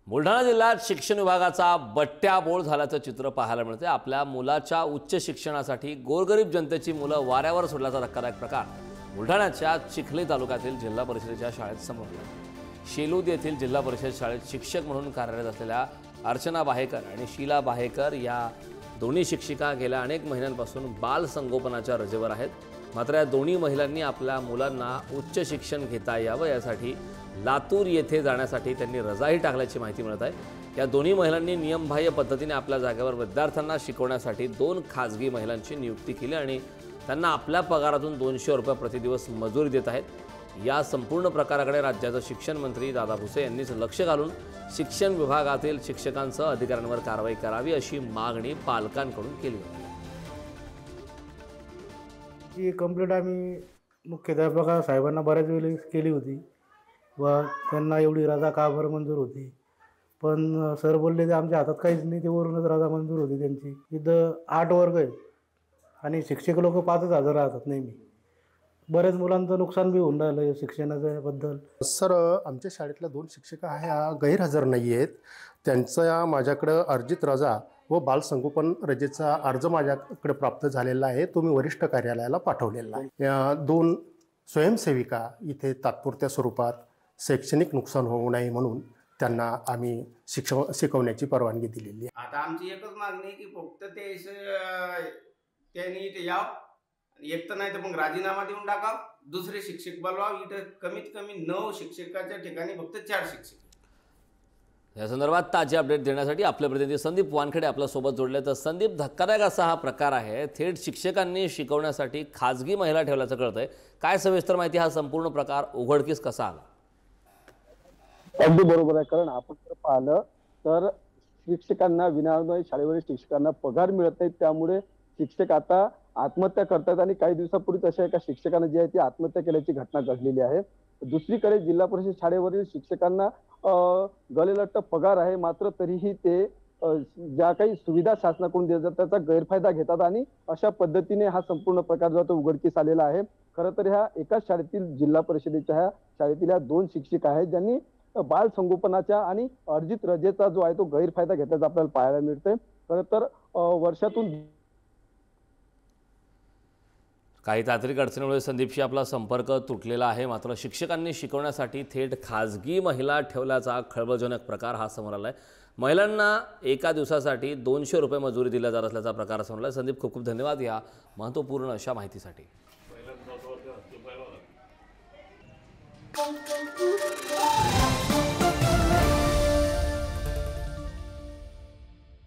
बुलढाणा जिल्ह्यात शिक्षण विभागाचा बट्ट्याबोळ झाल्याचं चित्र पाहायला मिळते। आपल्या मुलाच्या उच्च शिक्षणासाठी गोरगरीब जनतेची मुलं वाऱ्यावर सोडल्याचा धक्कादायक प्रकार बुलढाण्याच्या चिखली तालुक्यातील जिल्हा परिषदेच्या शाळेत समोर आला। शेलूद येथील जिल्हा परिषद शाळेत शिक्षक म्हणून कार्यरत असलेल्या अर्चना बाहेकर आणि शीला बाहेकर या दोन्ही शिक्षिका गेल्या अनेक महिन्यांपासून बाल संगोपनाच्या रजेवर आहेत। मात्र या दोन्ही महिलांनी आपल्या मुलांना उच्च शिक्षण घेता यावं यासाठी लातूर येथे जाण्यासाठी त्यांनी रजाही टाकल्याची माहिती मिळत आहे। या दोन्ही महिलांनी नियमबाह्य पद्धतीने आपल्या जागेवर विद्यार्थ्यांना शिकवण्यासाठी 2 खासगी महिलांची नियुक्ती केली आणि त्यांना आपल्या पगारातून 200 रुपये प्रतिदिवस मजुरी देत आहेत। या संपूर्ण प्रकाराकडे राज्याचे शिक्षण मंत्री दादा भुसे यांनीच लक्ष घालून शिक्षण विभागातील शिक्षकांसह अधिकाऱ्यांवर कारवाई करावी अशी मागणी पालकांकडून केली होती। ही कंप्लेंट आम्ही मुख्याध्यापक साहेबांना बऱ्याच वेळेस केली होती व त्यांना एवढी रजा का बरं मंजूर होती, पण सर बोलले ते आमच्या हातात काहीच नाही, ते वरूनच रजा मंजूर होती त्यांची। इथं 8 वर्ग आहेत आणि शिक्षक लोक 5,000 राहतात नेहमी। बऱ्याच मुलांचं नुकसान बी होऊन राहिलं शिक्षणाच्या बद्दल। सर, आमच्या शाळेतल्या 2 शिक्षिका ह्या गैरहजर नाही आहेत। त्यांचा माझ्याकडे अर्जित रजा व बालसंगोपन रजेचा अर्ज माझ्याकडे प्राप्त झालेला आहे, तो मी वरिष्ठ कार्यालयाला पाठवलेला आहे। या 2 स्वयंसेविका इथे तात्पुरत्या स्वरूपात शैक्षणिक नुकसान होऊ नये म्हणून त्यांना आम्ही शिकवण्याची परवानगी दिलेली आहे। आता आमची एकच मागणी की फक्त त्यांनी इथे यावं, एक तर नाही तर मग राजीनामा देऊन टाकावं, दुसरे शिक्षक बोलवावं। इथं कमीत कमी 9 शिक्षकाच्या ठिकाणी फक्त 4 शिक्षक। या संदर्भात ताजे अपडेट देण्यासाठी आपले प्रतिनिधी संदीप वानखेडे आपल्या सोबत जोडले। तर संदीप, धक्कादायक असा हा प्रकार आहे, थेट शिक्षकांनी शिकवण्यासाठी खासगी महिला ठेवल्याचं कळतंय। काय सविस्तर माहिती, हा संपूर्ण प्रकार उघडकीस कसा आला? अगदी बरोबर आहे, कारण आपण जर पाहिलं तर शिक्षकांना विनामूल्य शाळेवरील शिक्षकांना पगार मिळत नाही, त्यामुळे शिक्षक आता आत्महत्या करतात आणि काही दिवसापूर्वीच अशा एका शिक्षकाने जी आहे ती आत्महत्या केल्याची घटना घडलेली आहे। दुसरीकडे जिल्हा परिषद शाळेवरील शिक्षकांना गलेलट्ट पगार आहे, मात्र तरीही ते ज्या काही सुविधा शासनाकडून देतात त्याचा गैरफायदा घेतात आणि अशा पद्धतीने हा संपूर्ण प्रकार जो तो उघडकीस आलेला आहे। खरं तर ह्या एकाच शाळेतील जिल्हा परिषदेच्या ह्या शाळेतील 2 शिक्षिका आहेत ज्यांनी बाल संगोपनाच्या आणि अर्जित रजेचा जो आहे तो गैरफायदा घेतल्याचं आपल्याला पाहायला मिळतंय। खरं तर वर्षातून काही तांत्रिक अडचणीमुळे संदीपशी आपला संपर्क तुटलेला आहे। मात्र शिक्षकांनी शिकवण्यासाठी थेट खासगी महिला ठेवल्याचा खळबळजनक प्रकार हा समोर आलाय। महिलांना एका दिवसासाठी 200 रुपये मजुरी दिल्या जात असल्याचा प्रकार समोर आलाय। संदीप, खूप खूप धन्यवाद या महत्त्वपूर्ण अशा माहितीसाठी।